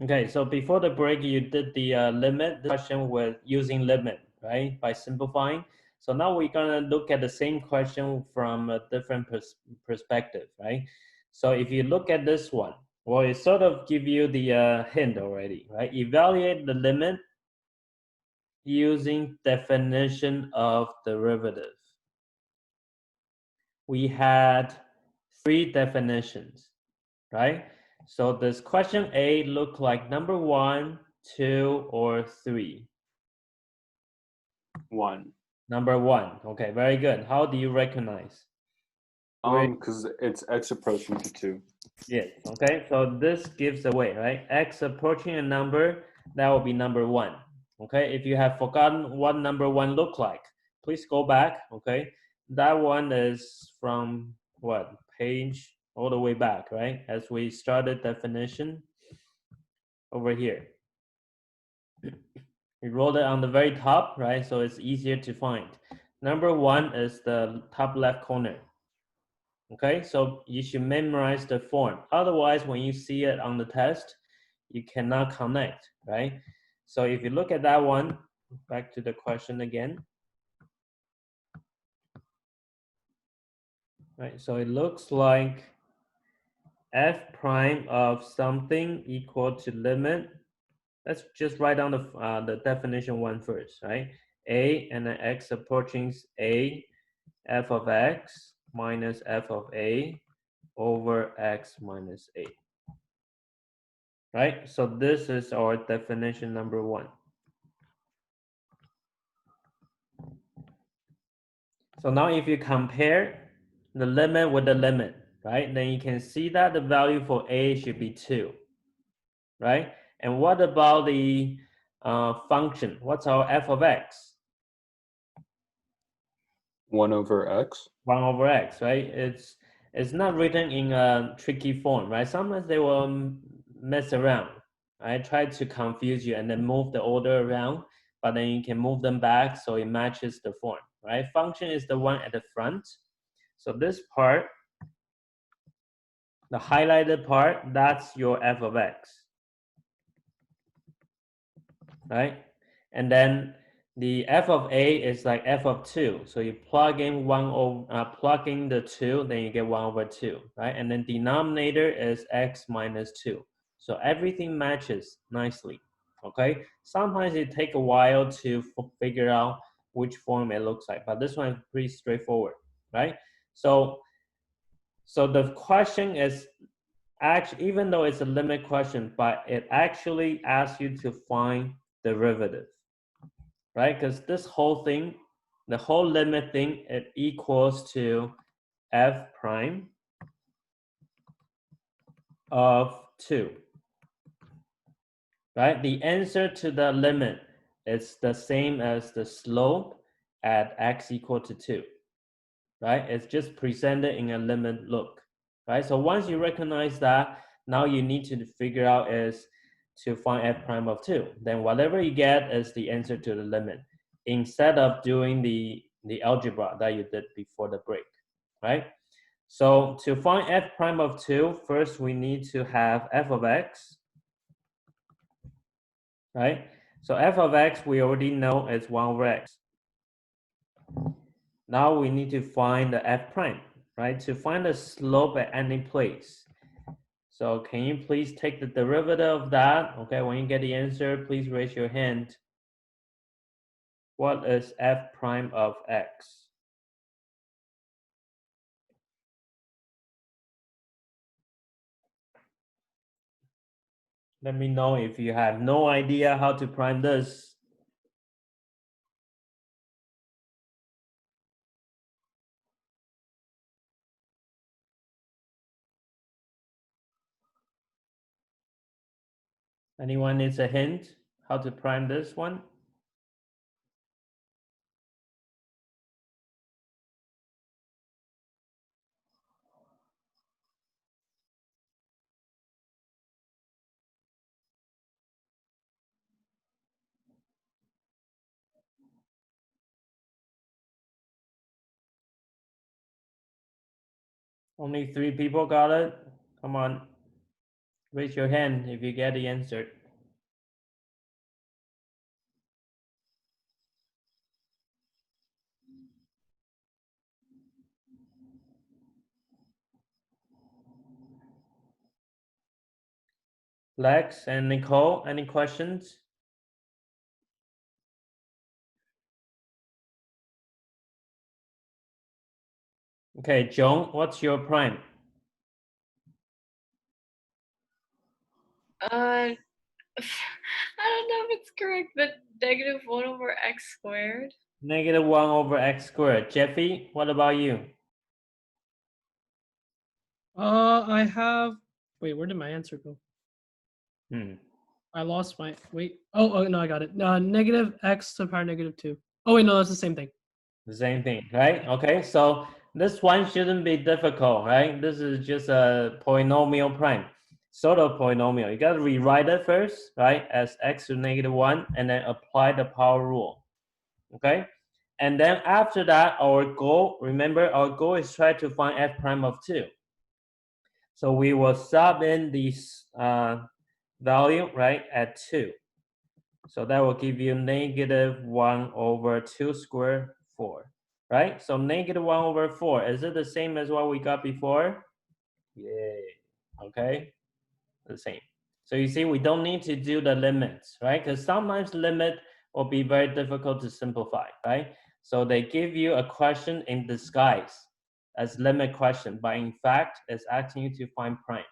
Okay, so before the break, you did the limit question with using limit, right? By simplifying. So now we're gonna look at the same question from a different perspective, right? So if you look at this one, well, it sort of give you the hint already, right? Evaluate the limit using definition of derivative. We had 3 definitions, right? So does question A look like number 1, 2, or 3? 1. Number 1. Okay, very good. How do you recognize? Because it's x approaching to 2. Yes. Okay, so this gives away, right? X approaching a number, that will be number 1. Okay, if you have forgotten what number 1 look like, please go back. Okay, that one is from what page all the way back, right? As we started definition over here. We rolled it on the very top, right? So it's easier to find. Number 1 is the top left corner. Okay, so you should memorize the form. Otherwise, when you see it on the test, you cannot connect, right? So if you look at that one, back to the question again. Right, so it looks like f prime of something equal to limit. Let's just write down the definition one first, right? A and then x approaching a, f of x minus f of a over x minus a. Right? So this is our definition number 1. So now if you compare the limit with the limit, right, then you can see that the value for a should be 2, right? And what about the function? What's our f of x? 1 over x. 1 over x, right? It's not written in a tricky form, right? Sometimes they will mess around, right? Try to confuse you and then move the order around, but then you can move them back so it matches the form, right? Function is the one at the front. So this part, the highlighted part, that's your f of x, right? And then the f of a is like f of 2. So you plug in plug in the 2, then you get 1 over 2, right? And then denominator is x minus 2. So everything matches nicely, okay? Sometimes it takes a while to figure out which form it looks like, but this one is pretty straightforward, right? So the question is actually, even though it's a limit question, but it actually asks you to find derivative, right? Because this whole thing, the whole limit thing, it equals to f prime of 2, right? The answer to the limit is the same as the slope at x equal to 2, right? It's just presented in a limit look, right? So once you recognize that, now you need to figure out is to find f prime of 2. Then whatever you get is the answer to the limit, instead of doing the algebra that you did before the break, right? So to find f prime of 2, first we need to have f of x, right? So f of x, we already know is 1 over x. Now we need to find the f prime, right? To find the slope at any place. So can you please take the derivative of that? Okay, when you get the answer, please raise your hand. What is f prime of x? Let me know if you have no idea how to prime this. Anyone needs a hint how to prime this one? Only 3 people got it? Come on. Raise your hand if you get the answer. Lex and Nicole, any questions? Okay, Joan, what's your prime? I don't know if it's correct, but -1/x². -1/x². Jeffy, what about you? I have. Wait, where did my answer go? Hmm. I lost my. Wait. Oh, no, I got it. -x⁻². Oh wait, no, that's the same thing. The same thing, right? Okay, so this one shouldn't be difficult, right? This is just a polynomial prime, sort of polynomial. You gotta rewrite it first, right, as x to -1, and then apply the power rule, okay? And then after that, our goal, remember, our goal is try to find f prime of 2. So we will sub in this value, right, at 2. So that will give you -1/2², 4, right? So -1/4, is it the same as what we got before? Yay, okay, the same. So you see, we don't need to do the limits, right? Because sometimes limit will be very difficult to simplify, right? So they give you a question in disguise as limit question, but in fact, it's asking you to find prime.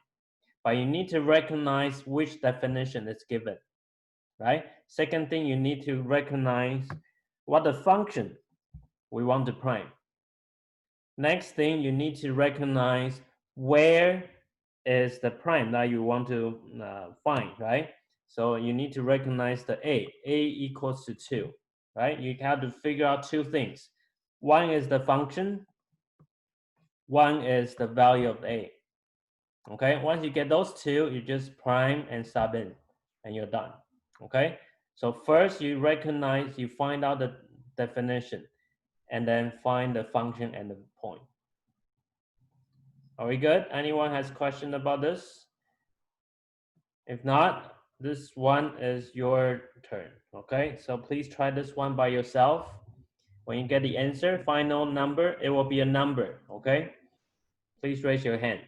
But you need to recognize which definition is given, right? Second thing, you need to recognize what the function we want to prime. Next thing, you need to recognize where is the prime that you want to find, right? So you need to recognize the a equals to 2, right? You have to figure out two things. One is the function, one is the value of a. Okay, once you get those two, you just prime and sub in, and you're done. Okay, so first you recognize, you find out the definition, and then find the function and the point. Are we good? Anyone has question about this? If not, this one is your turn. Okay, so please try this one by yourself. When you get the answer, final number, it will be a number. Okay, please raise your hand.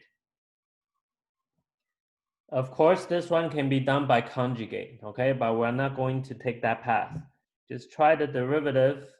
Of course, this one can be done by conjugate, okay? But we're not going to take that path. Just try the derivative.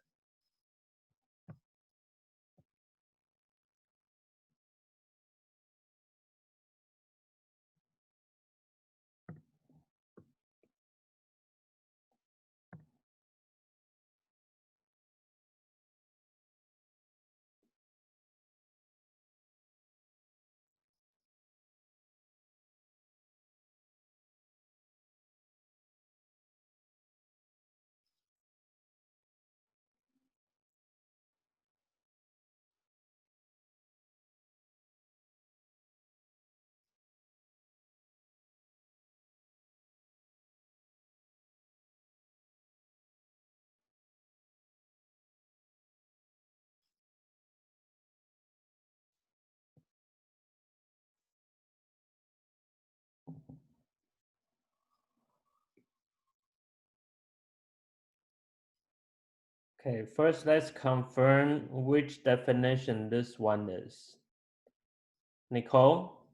Okay, first let's confirm which definition this one is. Nicole,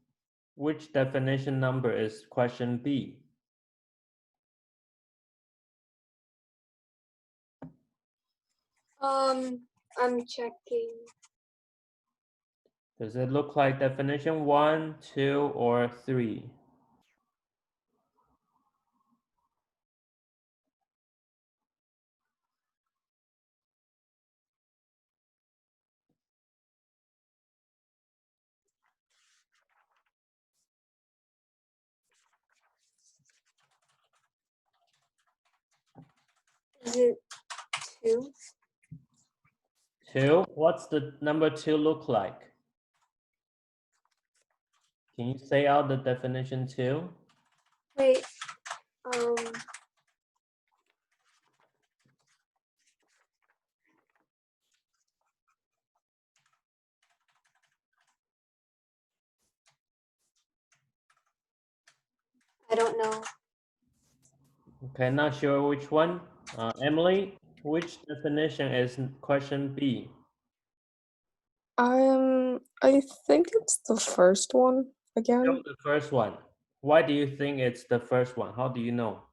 which definition number is question B? I'm checking. Does it look like definition 1, 2, or 3? Is it 2? 2? What's the number 2 look like? Can you say out the definition 2? Wait, I don't know. Okay, not sure which one. Emily, which definition is question B? I think it's the first one No, again. the first one. Why do you think it's the first one? How do you know?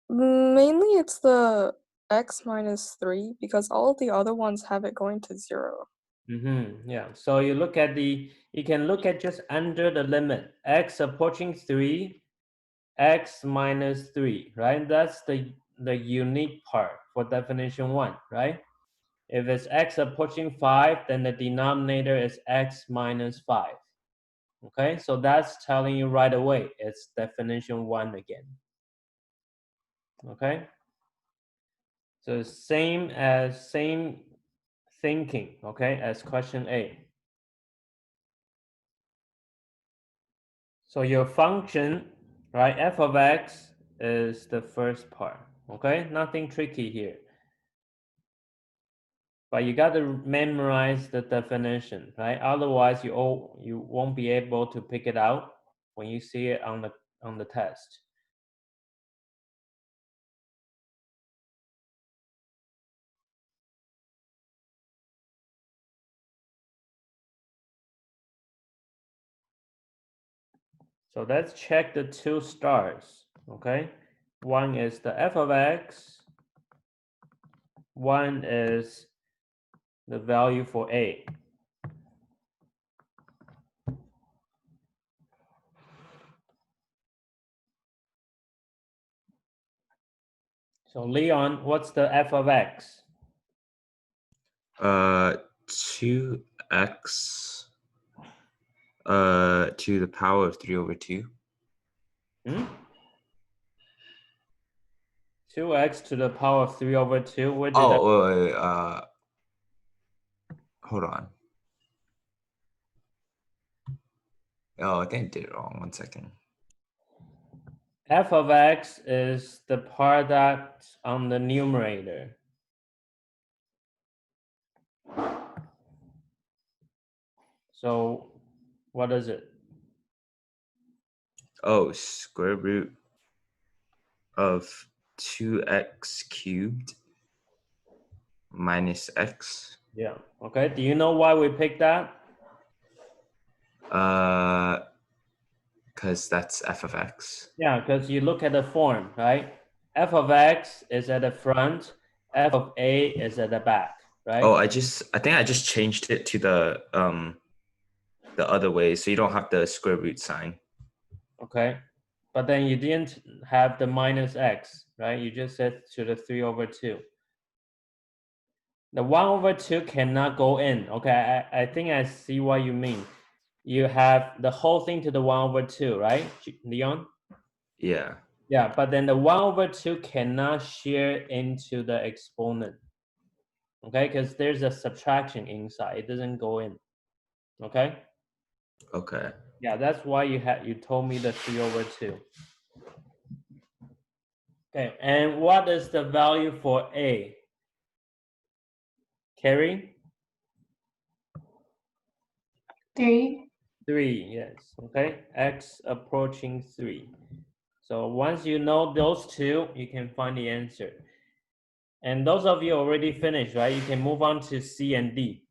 Mainly it's the x minus 3 because all the other ones have it going to 0. Yeah, so you look at you can look at just under the limit, x approaching 3, x minus 3, right? That's the unique part for definition 1, right? If it's x approaching 5, then the denominator is x minus 5. Okay, so that's telling you right away it's definition 1 again. Okay, so same thinking, okay, as question A. So your function, right, f of x is the first part, okay? Nothing tricky here. But you got to memorize the definition, right? Otherwise, you won't be able to pick it out when you see it on the test. So let's check the 2 stars, okay? One is the f of x, one is the value for a. So Leon, what's the f of x? 2x to the power of 3 over 2. 2x to the power of 3 over 2. Where did Wait, hold on. Oh, I think I did it wrong. 1 second. f of x is the part that's on the numerator. So what is it? Oh, square root of 2x cubed minus x. Yeah. Okay. Do you know why we picked that? Because that's f of x. Yeah, because you look at the form, right? F of x is at the front, f of a is at the back, right? Oh, I think I just changed it to the other way, so you don't have the square root sign. Okay. But then you didn't have the minus x, right? You just said to the 3 over 2. The 1 over 2 cannot go in. Okay, I think I see what you mean. You have the whole thing to the 1 over 2, right, Leon? Yeah. Yeah, but then the 1 over 2 cannot share into the exponent. Okay, because there's a subtraction inside. It doesn't go in. Okay? Okay. Yeah, that's why you told me the 3 over 2. Okay, and what is the value for a? Carrie? 3. 3, yes. Okay, x approaching 3. So once you know those two, you can find the answer. And those of you already finished, right? You can move on to C and D.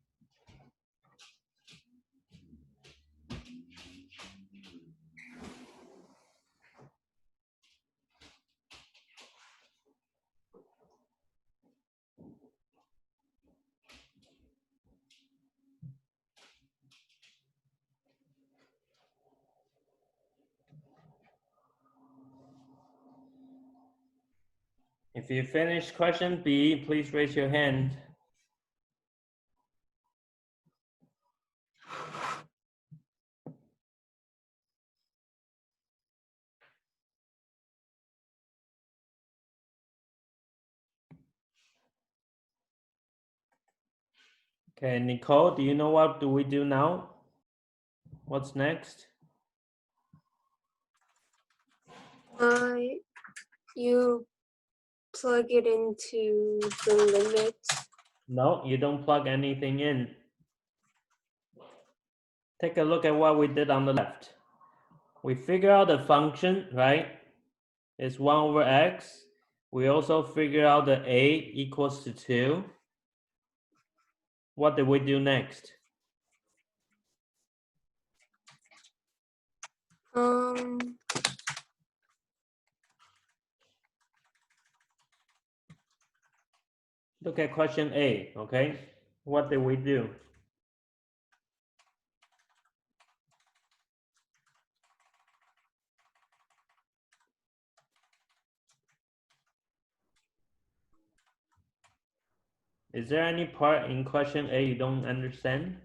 If you finish question B, please raise your hand. Okay, Nicole, do you know what do we do now? What's next? You plug it into the limit. No, you don't plug anything in. Take a look at what we did on the left. we figure out the function, right? It's 1 over x. We also figure out the a equals to 2. What did we do next? Look at question A, okay? What did we do? Is there any part in question A you don't understand?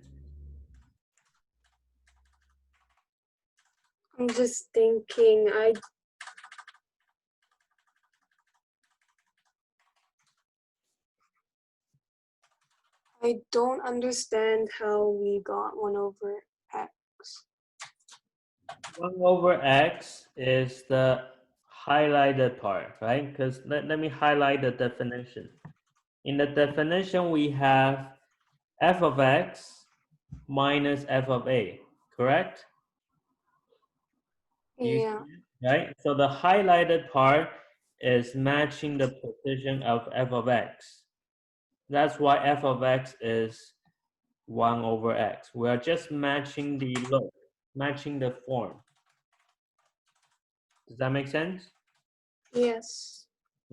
I'm just thinking. I don't understand how we got 1 over x. 1 over x is the highlighted part, right? Because let me highlight the definition. In the definition, we have f of x minus f of a, correct? You see Yeah. it, right? So the highlighted part is matching the position of f of x. That's why f of x is 1 over x. We are just matching the look, matching the form. Does that make sense? Yes.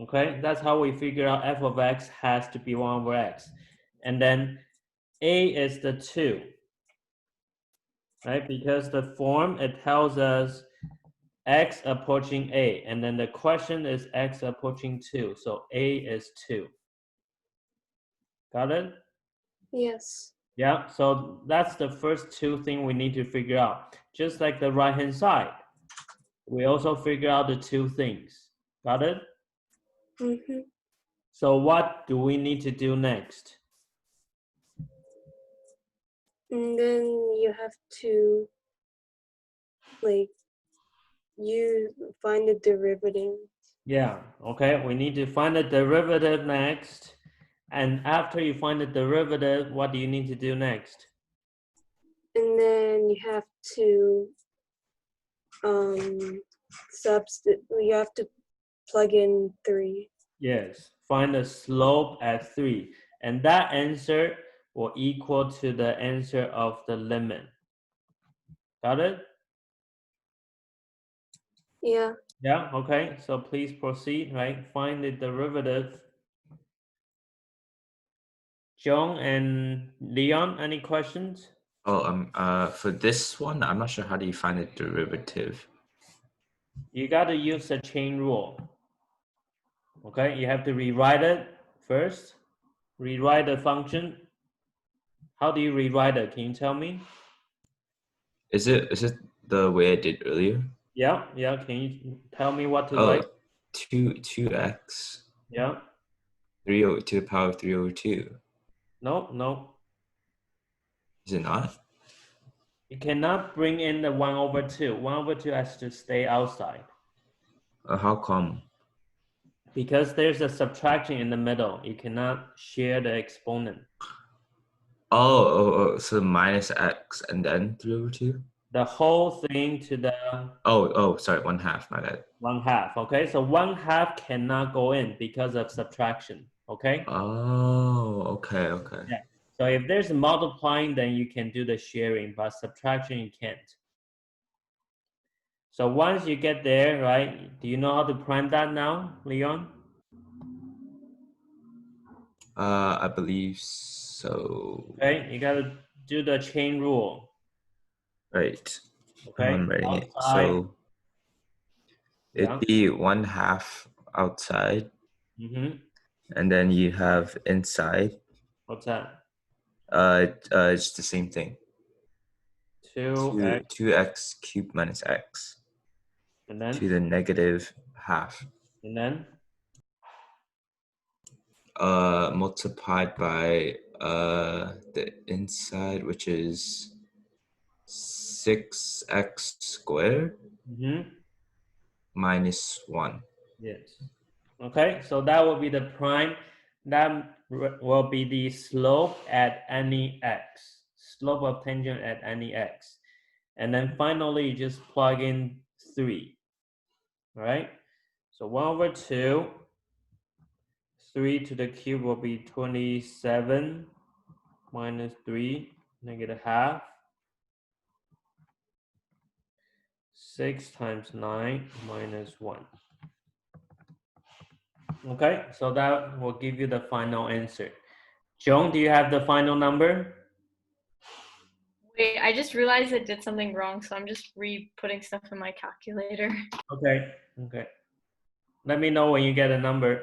Okay, that's how we figure out f of x has to be 1 over x. And then a is the 2, right? Because the form, it tells us x approaching a, and then the question is x approaching 2. So a is 2. Got it? Yes. Yeah, so that's the first 2 things we need to figure out. Just like the right-hand side, we also figure out the 2 things. Got it? Mm-hmm. So what do we need to do next? And then you have to, like, you find the derivative. Yeah, okay, we need to find the derivative next. And after you find the derivative, what do you need to do next? And then you have to substitute. You have to plug in 3. Yes, find the slope at 3. And that answer will equal to the answer of the limit. Got it? Yeah. Yeah, okay, so please proceed, right? Find the derivative. John and Leon, any questions? Oh, for this one, I'm not sure how do you find the derivative. You got to use the chain rule. Okay, you have to rewrite it first. Rewrite the function. How do you rewrite it? Can you tell me? Is it the way I did earlier? Yeah. Can you tell me what to Oh, write? 2x Yeah. 3 over to the power of 3 over 2. No. Is it not? You cannot bring in the 1 over 2. 1 over 2 has to stay outside. How come? Because there's a subtraction in the middle. You cannot share the exponent. Oh, so minus x and then 3 over 2? The whole thing to the Sorry, 1/2, my bad. 1/2. Okay, so 1/2 cannot go in because of subtraction. Okay. Oh, okay. Yeah. So if there's multiplying, then you can do the sharing, but subtraction you can't. So once you get there, right? Do you know how to prime that now, Leon? I believe so. Okay, you gotta do the chain rule. Right. Okay. I'm writing it. Outside. So Yeah. it'd be 1/2 outside, Mm-hmm. and then you have inside. What's that? It's the same thing. 2x 2x cubed minus x and then to the negative half. and then Multiplied by the inside, which is 6x squared mm-hmm. minus 1. Yes. Okay, so that will be the prime. That will be the slope at any x. Slope of tangent at any x. And then finally, you just plug in 3. All right? So 1 over 2, 3 to the cube will be 27 minus 3, negative half. 6 times 9 minus 1. Okay, so that will give you the final answer. Joan, do you have the final number? Wait, I just realized I did something wrong, so I'm just re-putting stuff in my calculator. Okay, okay. Let me know when you get a number.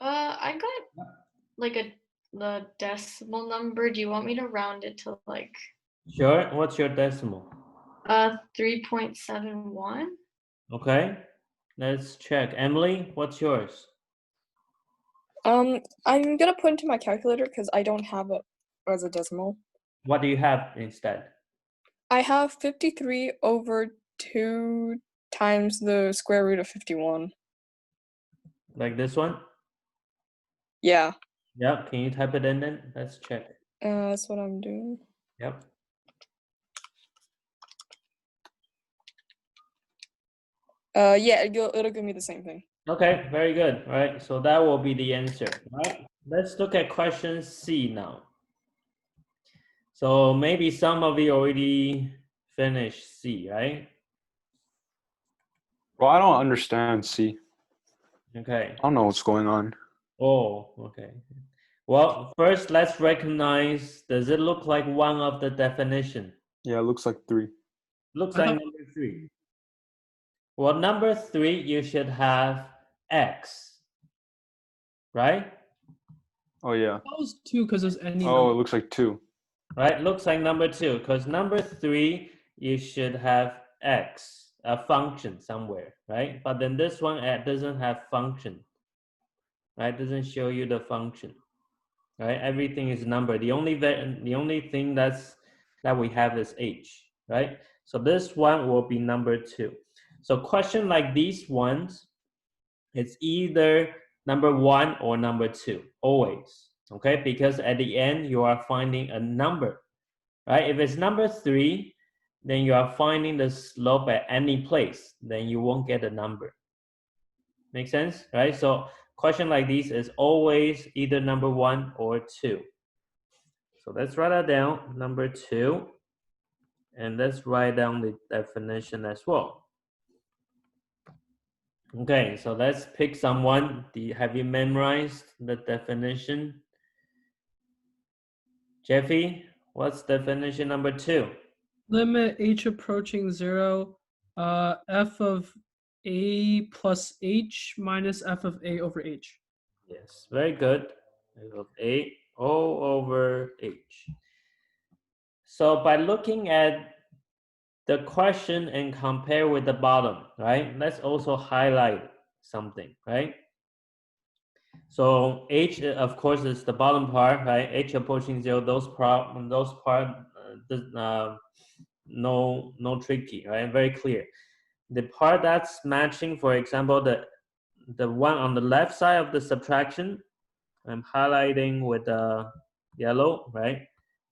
I got like the decimal number. Do you want me to round it to like Sure, what's your decimal? 3.71? Okay, let's check. Emily, what's yours? I'm gonna put into my calculator because I don't have it as a decimal. What do you have instead? I have 53 over 2 times the square root of 51. Like this one? Yeah, Yep, can you type it in then? Let's check. that's what I'm doing. Yep. Yeah, it'll give me the same thing. Okay, very good. All right, so that will be the answer. All right, let's look at question C now. So maybe some of you already finished C, right? Well, I don't understand C. Okay. I don't know what's going on. Oh, okay. Well, first let's recognize, does it look like one of the definition? Yeah, it looks like 3. Looks I like thought- number 3. Well, number 3, you should have X, right? Oh, yeah. That was 2 because there's any Oh, it number. looks like 2. Right, looks like number 2, because number 3, you should have X, a function somewhere, right? But then this one doesn't have function, right? Doesn't show you the function, right? Everything is number. The only thing that we have is H, right? So this one will be number 2. So question like these ones, it's either number 1 or number 2, always, okay? Because at the end, you are finding a number, right? If it's number 3, then you are finding the slope at any place, then you won't get a number. Make sense, right? So question like these is always either number 1 or 2. So let's write that down, number 2, and let's write down the definition as well. Okay, so let's pick someone. Have you memorized the definition? Jeffy, what's definition number 2? Limit h approaching 0, f of a plus h minus f of a over h. Yes, very good. Of A O over H. So by looking at the question and compare with the bottom, right? Let's also highlight something, right? So H, of course, is the bottom part, right? H approaching 0. Those part, no tricky, right? Very clear. The part that's matching, for example, the one on the left side of the subtraction, I'm highlighting with the yellow, right?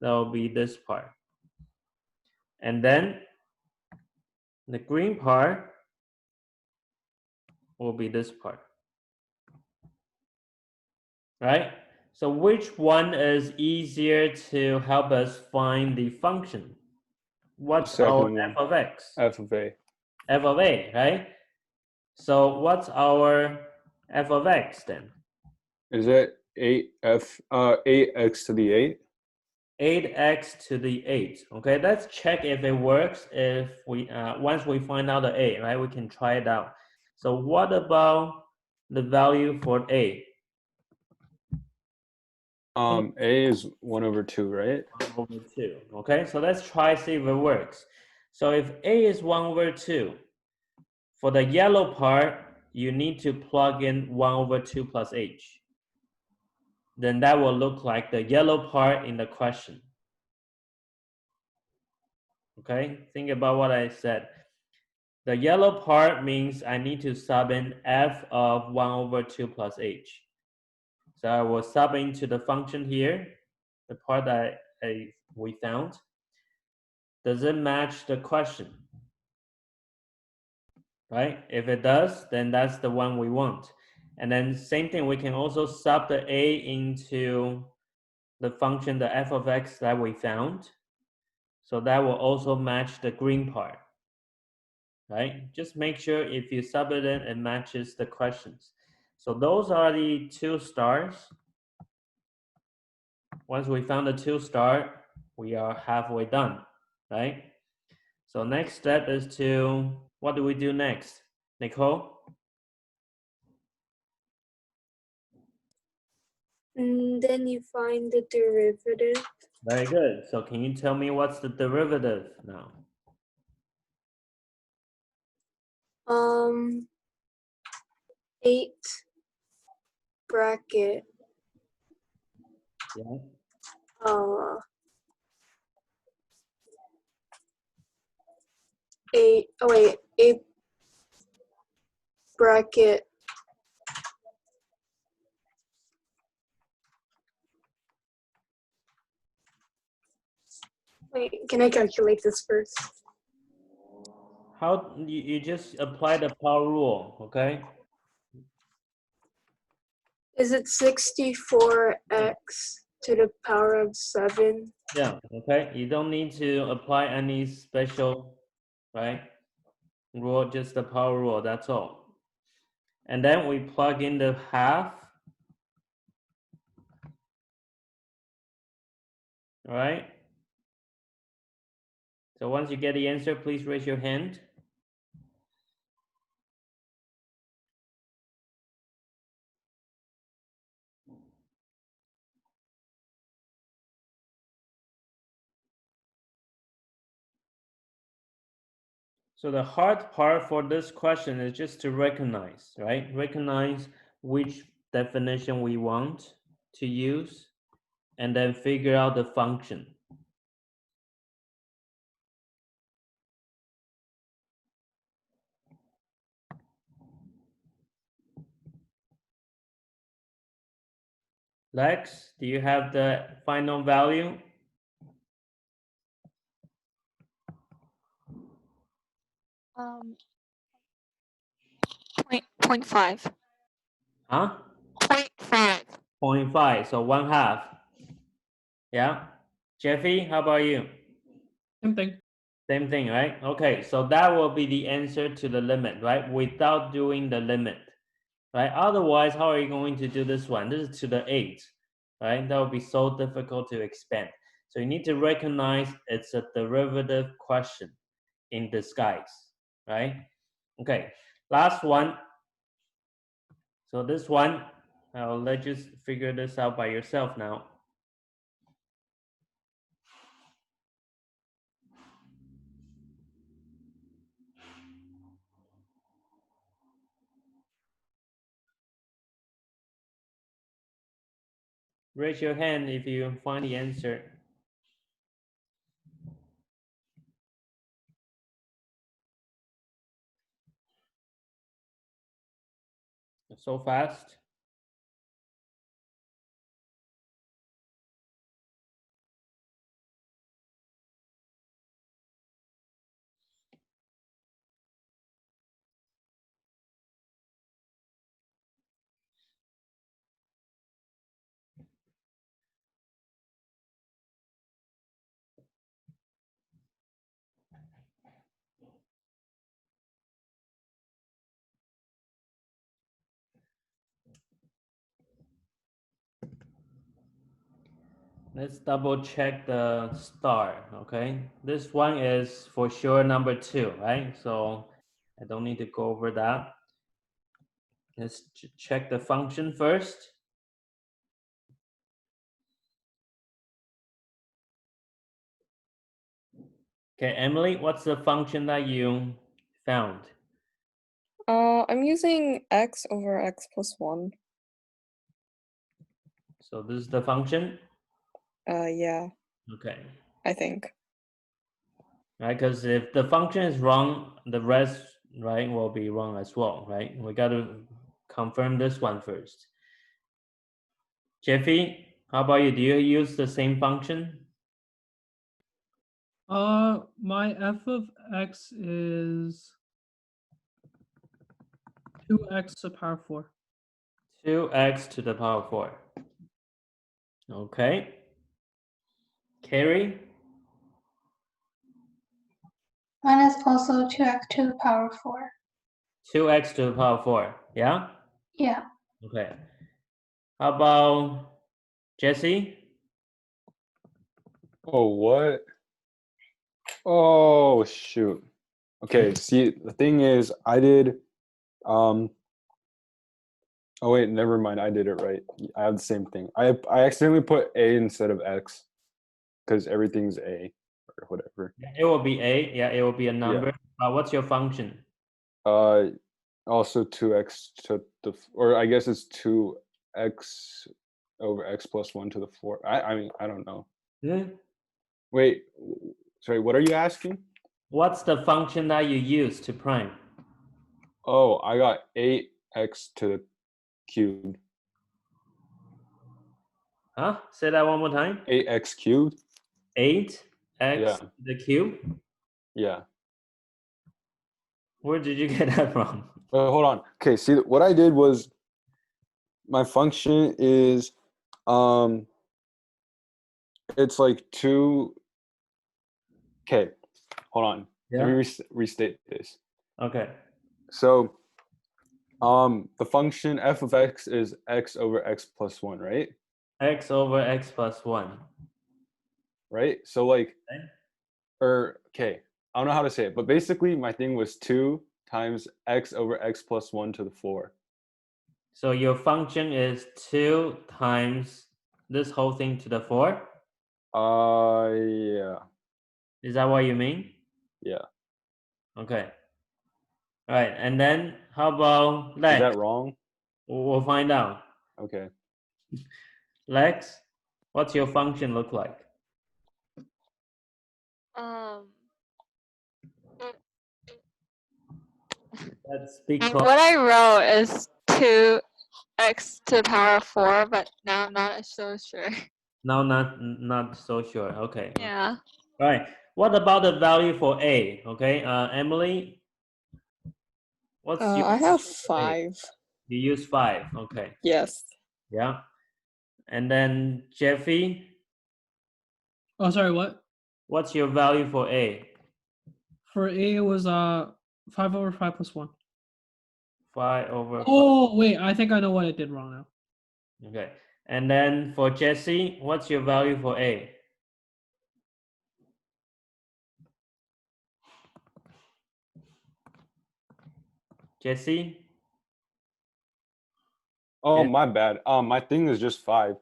That will be this part. And then the green part will be this part, right? So which one is easier to help us find the function? What's Second our one. f of x? F of A. F of a, right? So what's our f of x then? Is it 8x to the 8? 8x to the 8. Okay, let's check if it works. If we once we find out the a, right, we can try it out. So what about the value for a? A is 1 over 2, right? 1 over 2. Okay, so let's try see if it works. So if a is 1 over 2, For the yellow part, you need to plug in 1 over 2 plus h. Then that will look like the yellow part in the question. Okay, think about what I said. The yellow part means I need to sub in f of 1 over 2 plus h. So I will sub into the function here, the part that we found. Does it match the question? Right? If it does, then that's the one we want. And then same thing, we can also sub the a into the function, the f of x that we found. So that will also match the green part. Right? Just make sure if you sub it in, it matches the questions. So those are the 2 stars. Once we found the 2 star, we are halfway done, right? So next step is to, what do we do next? Nicole? Then you find the derivative. Very good. So can you tell me what's the derivative now? 8 bracket Yeah. 8 bracket wait, can I calculate this first? How you just apply the power rule, okay? Is it 64x to the power of 7? Yeah, okay. You don't need to apply any special, right? Rule, just the power rule, that's all. And then we plug in the half. All right. So once you get the answer, please raise your hand. So the hard part for this question is just to recognize, right? Recognize which definition we want to use and then figure out the function. Lex, do you have the final value? Point five. Huh? 0.5. 0.5, so 1/2. Yeah. Jeffy, how about you? Same thing. Same thing, right? Okay, so that will be the answer to the limit, right? Without doing the limit, right? Otherwise, how are you going to do this one? This is to the 8, right? That would be so difficult to expand. So you need to recognize it's a derivative question in disguise, right? Okay, last one. So this one, I'll let you figure this out by yourself now. Raise your hand if you find the answer. So fast. Let's double check the star, okay? This one is for sure number 2, right? So I don't need to go over that. Let's check the function first. Okay, Emily, what's the function that you found? I'm using x over x plus 1. So this is the function. Yeah, Okay. I think. Right, because if the function is wrong, the rest, right, will be wrong as well, right? We got to confirm this one first. Jeffy, how about you? Do you use the same function? My f of x is 2x to the power 4. 2x to the power 4. Okay. Carrie? Mine is also 2x to the power 4. 2x to the power 4, yeah? Yeah. Okay. How about Jesse? Oh, what? Oh, shoot. Okay, see, the thing is, I did, oh wait, never mind, I did it right. I have the same thing. I accidentally put A instead of X because everything's A or whatever. It will be a, yeah, it will be a number. What's your function? Also 2x to the, or I guess it's 2x over x plus 1 to the 4. I mean, I don't know. Hmm? Wait, sorry, what are you asking? What's the function that you use to prime? Oh, I got 8x to the cubed. Huh? Say that one more time. 8x cubed? 8x Yeah. to the cube? Yeah. Where did you get that from? Hold on. Okay, see, what I did was my function is it's like 2. Okay, hold on. Let me restate this. Okay. So the function f of x is x over x plus 1, right? X over x plus 1. Right? So like, Okay. Okay, I don't know how to say it, but basically my thing was 2 times x over x plus 1 to the 4. So your function is 2 times this whole thing to the 4? Yeah. Is that what you mean? Yeah. Okay. All right. And then how about Lex? Is that wrong? We'll find out. Okay. Lex, what's your function look like? Let's speak close. What I wrote is 2x to the power 4, but now I'm not so sure. No, not so sure. Okay. Yeah. All right. What about the value for a? Okay. Emily, what's your I have function for a? 5. You use 5. Okay. Yes. Yeah. And then Jeffy, Oh, sorry, what? what's your value for a? For a, it was 5 over 5 plus 1. 5 over 5. Oh, wait, I think I know what I did wrong now. Okay. And then for Jesse, what's your value for a? Jesse? Oh, Yeah. my bad. My thing is just 5.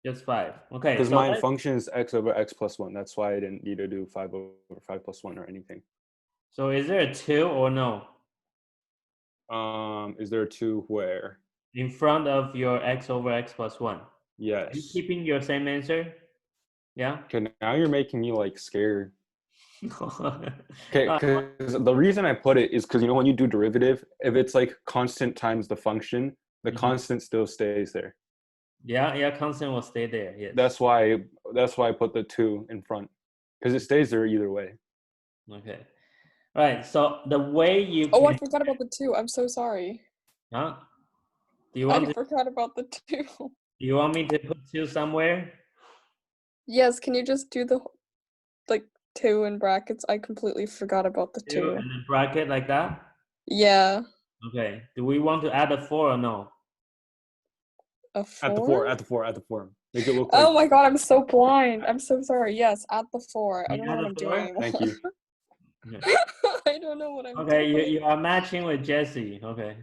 Just 5. Okay. Because So my let's- function is x over x plus 1. That's why I didn't need to do 5 over 5 plus 1 or anything. so is there a 2 or no? Is there a 2 where? In front of your x over x plus 1. Are you Yes. keeping your same answer? Yeah? Okay, now you're making me like scared. Okay, Uh, because the reason I put it is because when you do derivative, if it's like constant times the function, the Mhm. constant still stays there. yeah, constant will stay there. Yes. That's why I put the 2 in front, because it stays there either way. Okay. All right. So the way you Oh, I can, forgot about the 2. I'm so sorry. huh? Do you I want to, forgot about the 2. do you want me to put 2 somewhere? Yes, can you just do the 2 in brackets? I completely forgot about the 2 2. and then bracket like that? Yeah, Okay. Do we want to add a 4 or no? a At the 4? 4. Make it look like. Oh my god, I'm so blind. I'm so sorry. Yes, add the 4. I You don't know add what a I'm 4? doing. Thank you. Okay. I don't know what I'm Okay, doing. you are matching with Jesse. Okay.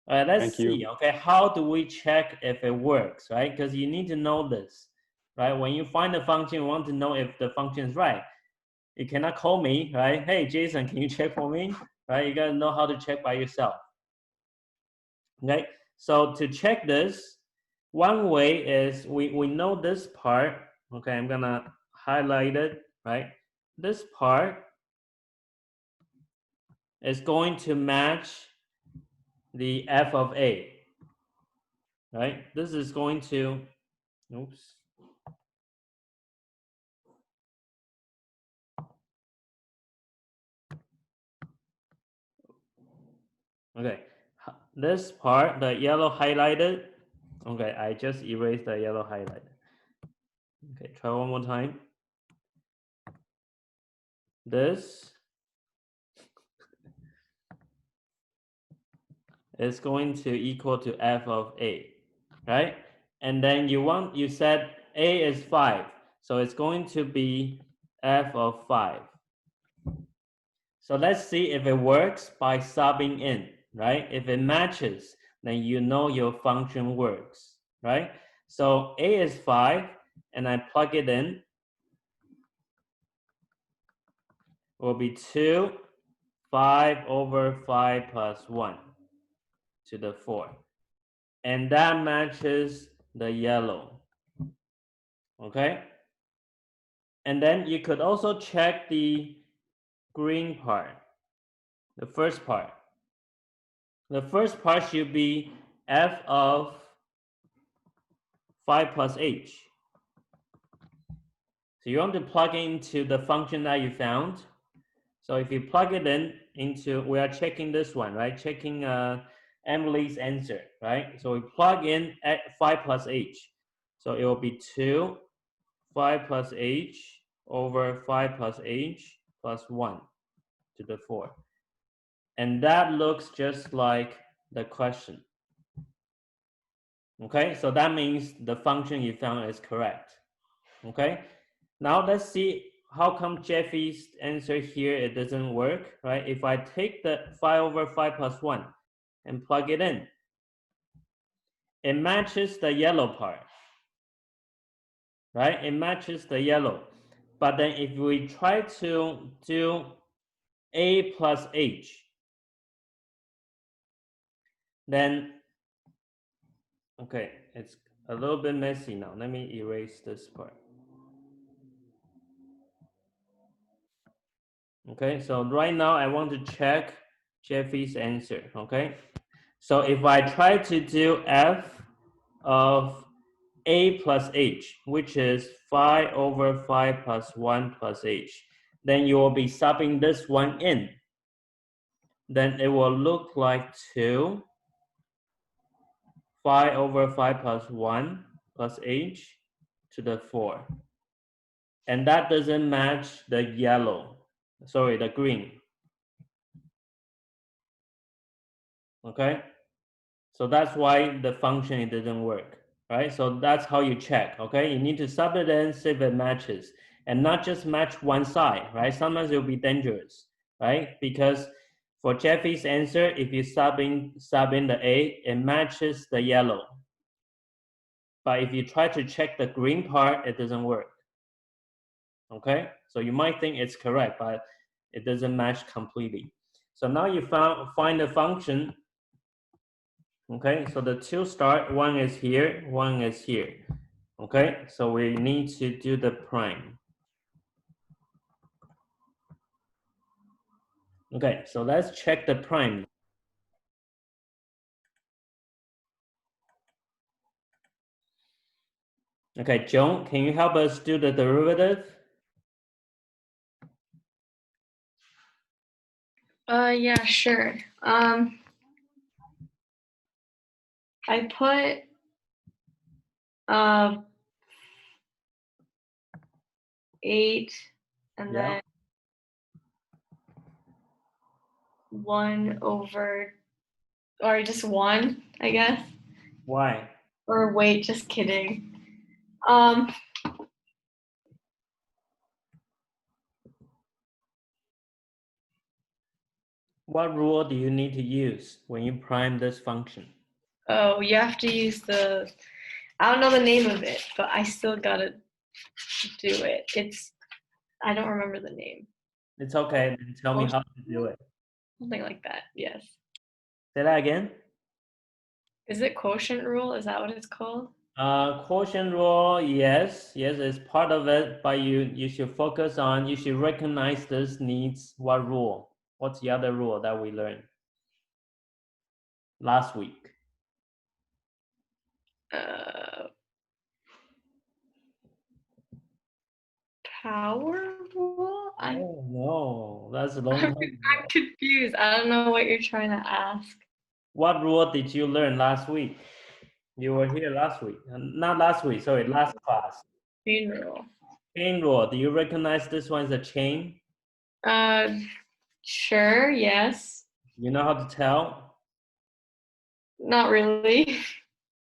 All right, let's Thank you. see. Okay, how do we check if it works, right? Because you need to know this, right? When you find a function, you want to know if the function is right. You cannot call me, right? Hey, Jason, can you check for me? Right? You gotta know how to check by yourself. Okay, so to check this, one way is we know this part. Okay, I'm gonna highlight it, right? This part is going to match the f of a, right? This is going to, oops. Okay, this part, the yellow highlighted, okay, I just erased the yellow highlight. Okay, try one more time. This is going to equal to f of a, right? And then you said a is 5, so it's going to be f of 5. So let's see if it works by subbing in, right? If it matches, then you know your function works, right? So a is 5, and I plug it in, will be 2, 5 over 5 plus 1 to the 4. And that matches the yellow, okay? And then you could also check the green part, the first part. The first part should be f of 5 plus h. So you want to plug into the function that you found. So if you plug it in into, we are checking this one, right? Checking Emily's answer, right? So we plug in at 5 plus h. So it will be 2, 5 plus h over 5 plus h plus 1 to the 4. And that looks just like the question. Okay, so that means the function you found is correct. Okay, now let's see how come Jeffy's answer here, it doesn't work, right? If I take the 5 over 5 plus 1 and plug it in, it matches the yellow part, right? It matches the yellow. But then if we try to do a plus h, then, okay, it's a little bit messy now. Let me erase this part. Okay, so right now I want to check Jeffy's answer, okay? So if I try to do f of a plus h, which is 5 over 5 plus 1 plus h, then you will be subbing this one in. Then it will look like 2, 5 over 5 plus 1 plus h to the 4. And that doesn't match the yellow, sorry, the green. Okay? So that's why the function, it doesn't work, right? So that's how you check, okay? You need to sub it in, see if it matches, and not just match one side, right? Sometimes it'll be dangerous, right? Because for Jeffy's answer, if you sub in the A, it matches the yellow. But if you try to check the green part, it doesn't work, okay? So you might think it's correct, but it doesn't match completely. So now you find the function. Okay, so the two start, one is here, one is here. Okay, so we need to do the prime. Okay, so let's check the prime. Okay, Joan, can you help us do the derivative? Yeah, sure. I put 8 and Yeah. then 1 over, or just 1, I guess. Why? Or wait, just kidding. What rule do you need to use when you prime this function? Oh, you have to use the, I don't know the name of it, but I still gotta do it. I don't remember the name. It's okay, then tell me how to do it. Something like that, yes. Say that again? Is it quotient rule? Is that what it's called? Quotient rule, yes, it's part of it, but you should focus on, you should recognize this needs what rule. What's the other rule that we learned last week? Power rule? Oh no, that's a long time ago. I'm confused. I don't know what you're trying to ask. What rule did you learn last week? You were here last week. Not last week, sorry, last class. Chain rule. Chain rule. Do you recognize this one is a chain? Sure, yes. You know how to tell? Not really.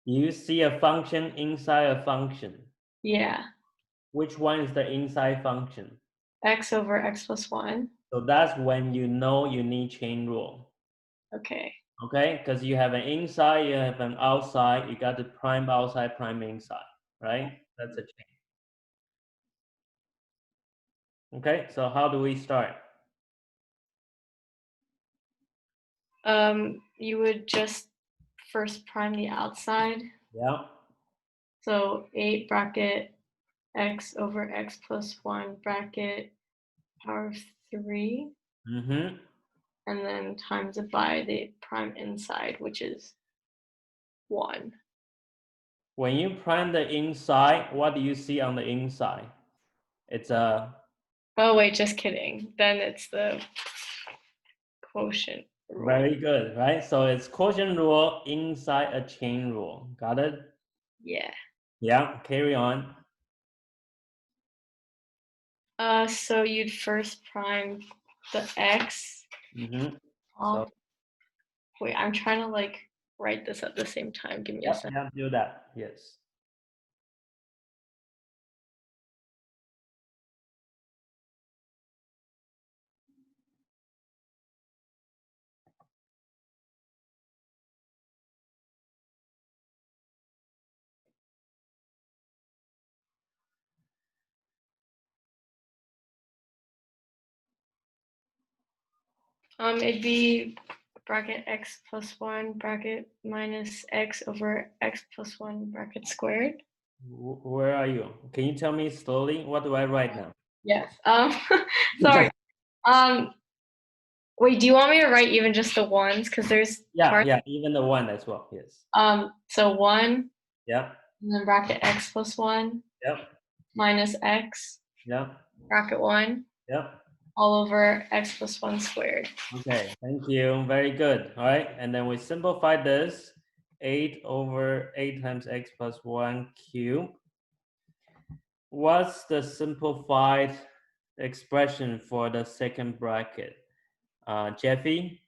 You see a function inside a function. Yeah. Which one is the inside function? X over x plus 1. So that's when you know you need chain rule. Okay. Okay, because you have an inside, you have an outside, you got the prime outside, prime inside, right? That's a chain. Okay, so how do we start? You would just first prime the outside. Yeah. So 8 bracket x over x plus 1 bracket power of 3. Mm-hmm. And then times it by the prime inside, which is 1. When you prime the inside, what do you see on the inside? It's a... Oh, wait, just kidding. Then it's the quotient rule. Very good, right? So it's quotient rule inside a chain rule. Got it? Yeah. Yeah, carry on. So you'd first prime the x. Mm-hmm. So, wait, I'm trying to like write this at the same time. Give me a second. Yeah, do that. Yes. It'd be bracket x plus 1 bracket minus x over x plus 1 bracket squared. Where are you? Can you tell me slowly? What do I write now? Yes. Sorry. Wait, do you want me to write even just the ones? Because there's Yeah, even the one as well. Yes. So 1. Yeah. And then bracket x plus 1. Yep. Minus x. Yeah. Bracket 1. Yep. All over x plus 1 squared. Okay, thank you. Very good. All right, and then we simplify this. 8 over 8 times x plus 1 cube. What's the simplified expression for the second bracket? Jeffy?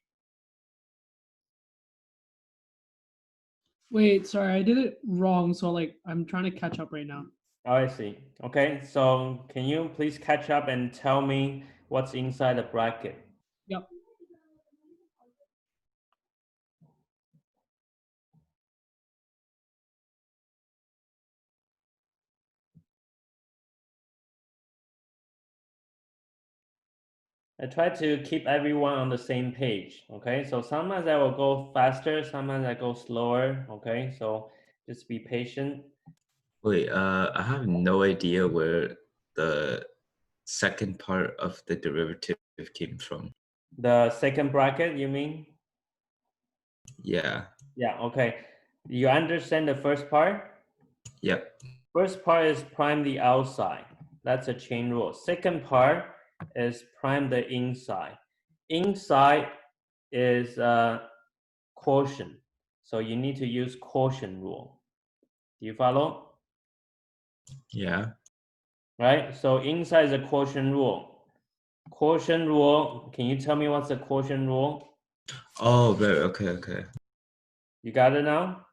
Wait, sorry, I did it wrong. So like, I'm trying to catch up right now. Oh, I see. Okay, so can you please catch up and tell me what's inside the bracket? Yep. I try to keep everyone on the same page, okay? So sometimes I will go faster, sometimes I go slower, okay? So just be patient. Wait, I have no idea where the second part of the derivative came from. The second bracket, you mean? Yeah. Yeah, okay. You understand the first part? Yep. First part is prime the outside. That's a chain rule. Second part is prime the inside. Inside is quotient. So you need to use quotient rule. Do you follow? Yeah. Right? So inside is a quotient rule. Quotient rule, can you tell me what's the quotient rule? Oh, right. Okay. You got it now?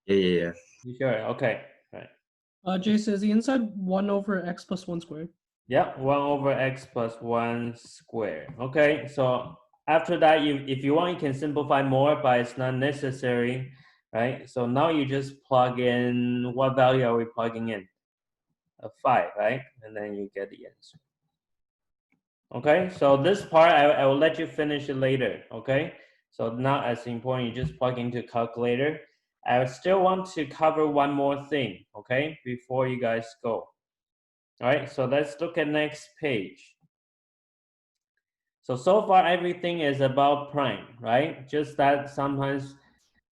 Yeah. You sure? Okay. Right. Jay says the inside 1 over x plus 1 squared. Yeah, 1 over x plus 1 squared. Okay, so after that, if you want, you can simplify more, but it's not necessary, right? So now you just plug in, what value are we plugging in? A 5, right? And then you get the answer. Okay, so this part, I will let you finish it later, okay? So not as important, you just plug into calculator. I still want to cover one more thing, okay, before you guys go. All right, so let's look at next page. So far everything is about prime, right? Just that sometimes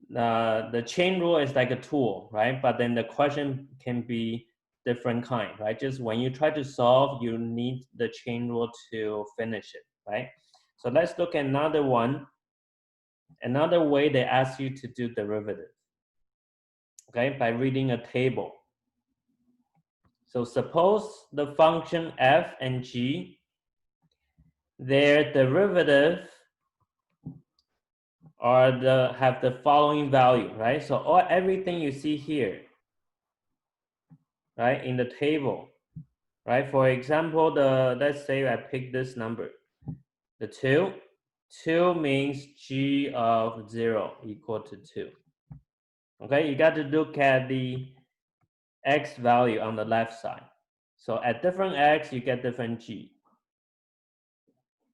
the chain rule is like a tool, right? But then the question can be different kind, right? Just when you try to solve, you need the chain rule to finish it, right? So let's look at another one. Another way they ask you to do derivative, okay, by reading a table. So suppose the function f and g, their derivative have the following value, right? So everything you see here, right, in the table, right? For example, let's say I pick this number, the 2. 2 means g of 0 equal to 2. Okay, you got to look at the x value on the left side. So at different x, you get different g.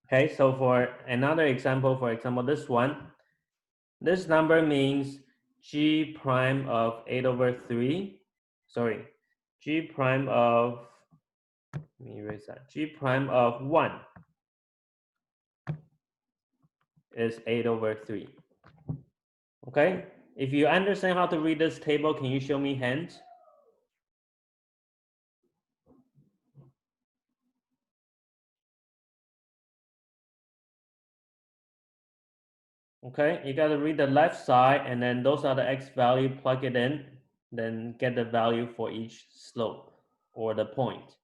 Okay, so for another example, for example, this one, this number means g prime of 8/3. Sorry, g prime of, let me erase that. G prime of 1 is 8/3. Okay, if you understand how to read this table, can you show me hands? Okay, you got to read the left side, and then those are the x value, plug it in, then get the value for each slope or the point.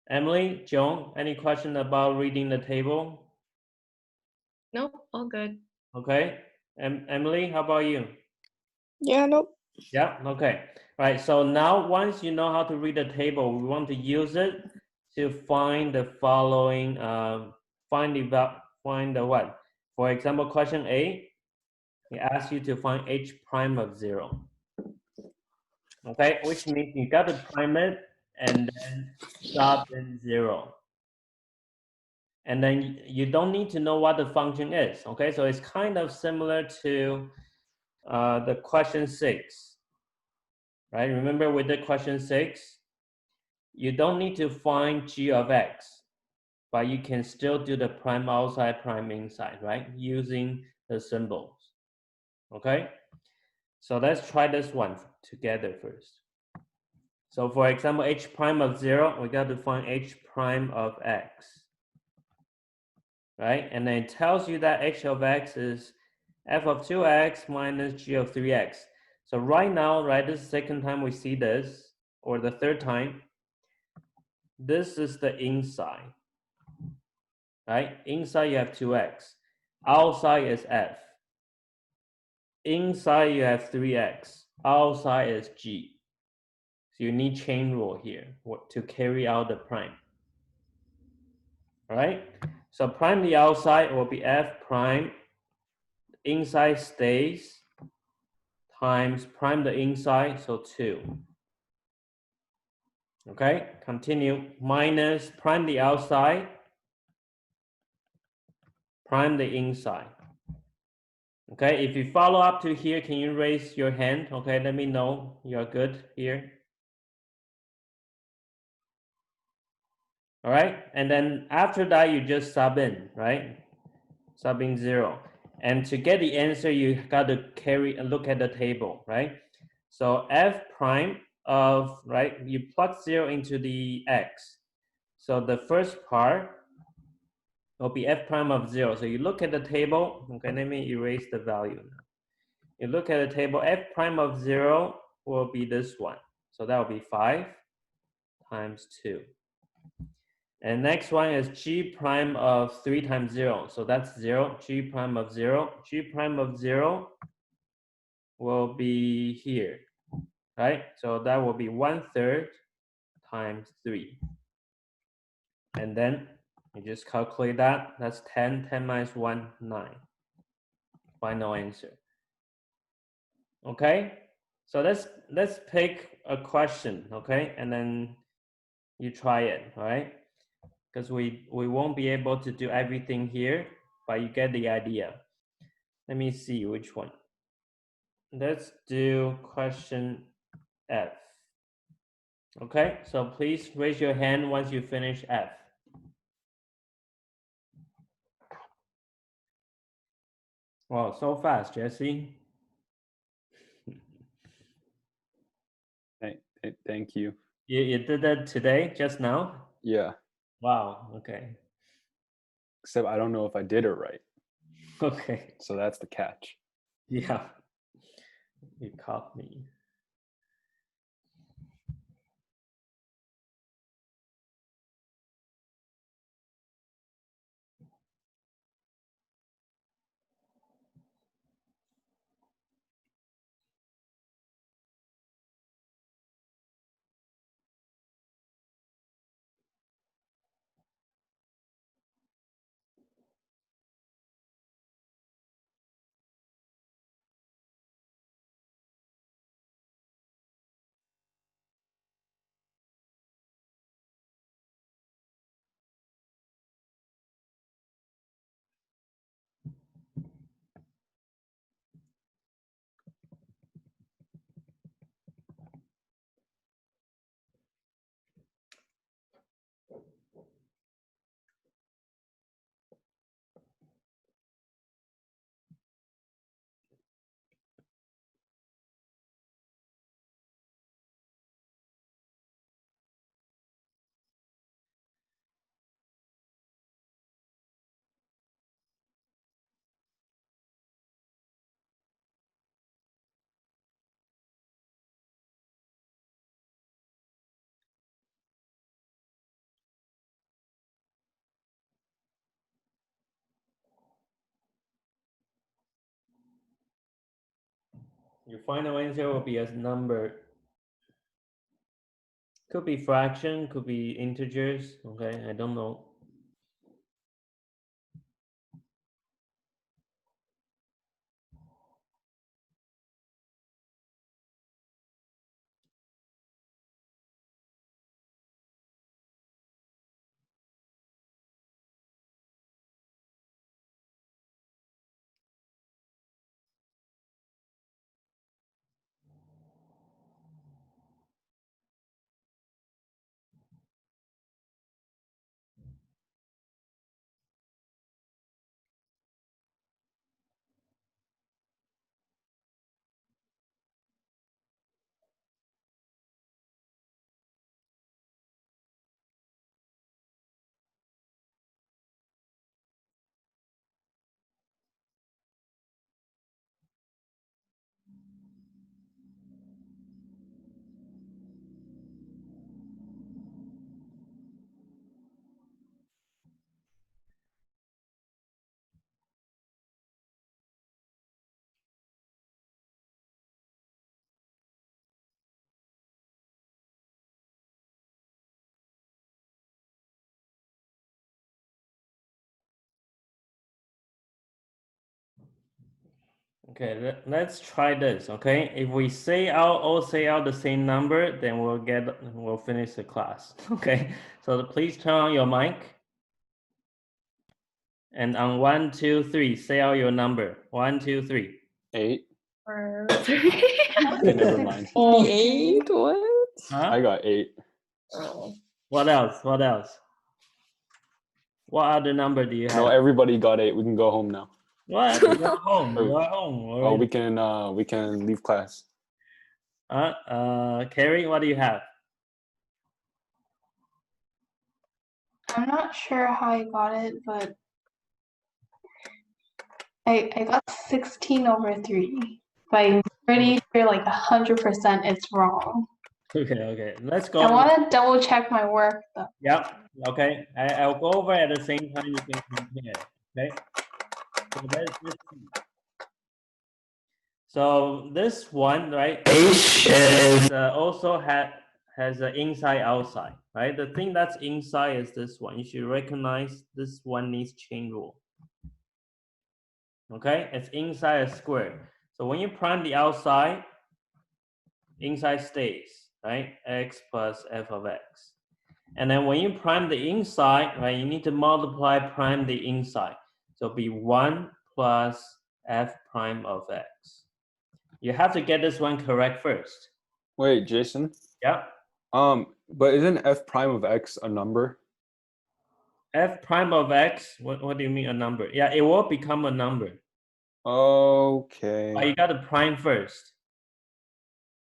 Emily, Joan, any question about reading the table? Nope, all good. Okay, Emily, how about you? Yeah, nope. Yeah, okay. Right, so now once you know how to read the table, we want to use it to find the following, find the what? For example, question A, it asks you to find h prime of 0. Okay, which means you got to prime it and then stop in 0. And then you don't need to know what the function is. Okay, so it's kind of similar to the question 6. Right, remember with the question 6, you don't need to find g of x, but you can still do the prime outside, prime inside, right? Using the symbols, okay? So let's try this one together first. So for example, h prime of 0, we got to find h prime of x, right? And then it tells you that h of x is f of 2x minus g of 3x. So right now, right, this is the second time we see this, or the third time. This is the inside, right? Inside you have 2x. Outside is f. Inside you have 3x. Outside is g. So you need chain rule here to carry out the prime. All right? So prime the outside will be f prime. Inside stays times prime the inside, so 2. Okay, continue. Minus prime the outside, prime the inside. Okay, if you follow up to here, can you raise your hand? Okay, let me know you're good here. All right, and then after that, you just sub in, right? Sub in 0. And to get the answer, you got to carry a look at the table, right? So f prime of, right, you plug 0 into the x. So the first part will be f prime of 0. So you look at the table, okay, let me erase the value now. You look at the table, f prime of 0 will be this one. So that will be 5 times 2. And next one is g prime of 3 times 0. So that's 0, g prime of 0. G prime of 0 will be here, right? So that will be 1/3 times 3. And then you just calculate that. That's 10. 10 minus 1, 9. Final answer. Okay? So let's pick a question, okay? And then you try it, all right? Because we won't be able to do everything here, but you get the idea. Let me see which one. Let's do question F. Okay, so please raise your hand once you finish F. Wow, so fast, Jesse. Thank you. You did that today, just now? Yeah. Wow, okay. Except I don't know if I did it right. Okay, So that's the catch. yeah. You caught me. Your final answer will be a number. Could be fraction, could be integers, okay? I don't know. Okay, let's try this, okay? If we all say out the same number, then we'll finish the class, okay? So please turn on your mic. And on 1, 2, 3, say out your number. 1, 2, 3. 8. Or Okay, never mind. 8? What? Huh? I got 8. What else? What else? What other number do you have? No, everybody got 8. We can go home now. What? You're home. Oh. You're home. Oh, we can leave class. Carrie, what do you have? I'm not sure how I got it, but I got 16/3. But I'm pretty sure like 100% it's wrong. Okay. Let's go. I want to double check my work though. Yep. Okay. I'll go over at the same time you can compare. Okay. So let's see. So this one, right? H is also has an inside outside, right? The thing that's inside is this one. You should recognize this one needs chain rule. Okay, it's inside a square. So when you prime the outside, inside stays, right? X plus f of x. And then when you prime the inside, right, you need to multiply prime the inside. So it'll be 1 plus f prime of x. You have to get this one correct first. Wait, Jason. Yeah. But isn't f prime of x a number? F prime of x, what do you mean a number? Yeah, it will become a number. Okay. But you got to prime first,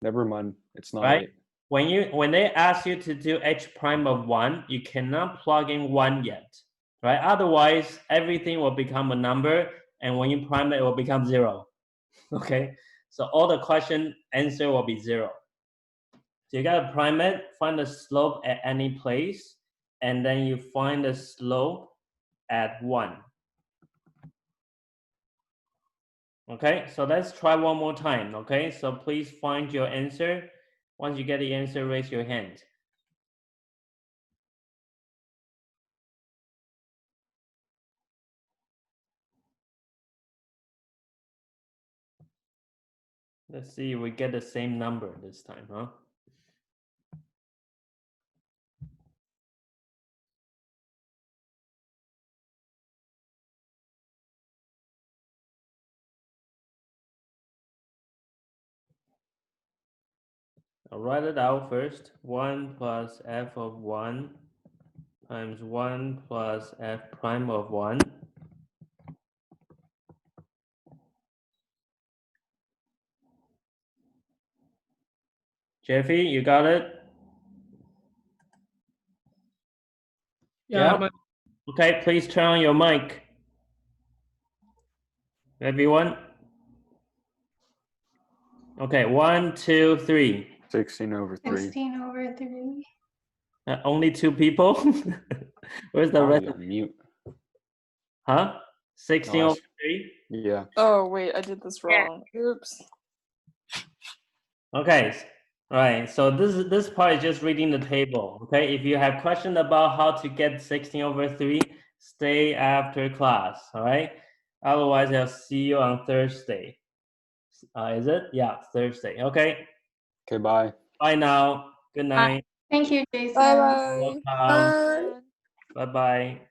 Never mind. It's not right? 8. When they ask you to do h prime of 1, you cannot plug in 1 yet, right? Otherwise, everything will become a number, and when you prime it, it will become 0. Okay, so all the question answer will be 0. So you gotta prime it, find the slope at any place, and then you find the slope at 1. Okay, so let's try one more time. Okay, so please find your answer. Once you get the answer, raise your hand. Let's see if we get the same number this time, huh? I'll write it out first. 1 plus f of 1 times 1 plus f prime of 1. Jeffy, you got it? Yeah. Okay, please turn on your mic. Everyone? Okay, 1, 2, 3. 16 over 3. 16 over 3. Only 2 people? Where's the rest? Probably on mute. Huh? 16 No, over 3? Yeah. Oh, wait, I did this Yeah. wrong. Oops. Okay, right. So this part is just reading the table. Okay, if you have questions about how to get 16 over 3, stay after class. All right. Otherwise, I'll see you on Thursday. Is it? Yeah, Thursday. Okay. Okay, bye. Bye now. Good night. Thank you, Jason. Bye bye. Welcome. Bye bye.